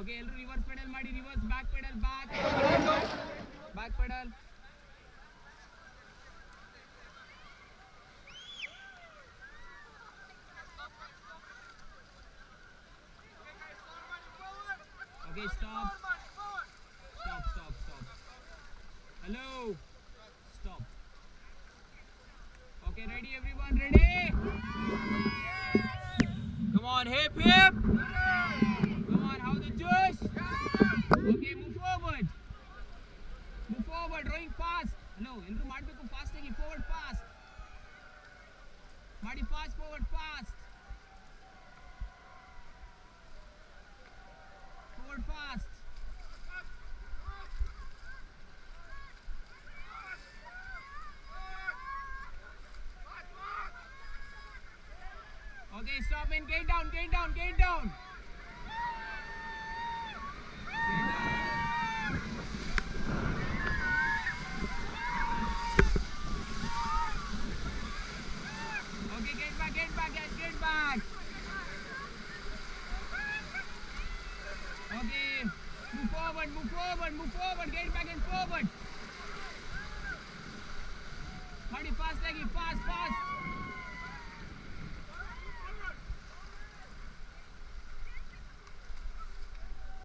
Okay, ಎಲ್ಲರೂ reverse pedal ಮಾಡಿ, reverse back pedal, back pedal. Okay, stop. Hello. Stop. Okay, ready everyone, ready? Come on, hip hip. Come on, how the juice? Okay, move forward. Rowing fast. Hello, ಎಲ್ಲರೂ ಮಾಡಬೇಕು fast ಆಗಿ, forward fast. ಮಾಡಿ fast, forward fast. Forward fast. Okay, stop and get down. Okay, get back, guys, get back. Okay, move forward, get back and forward. Hurry, fast lagi, fast.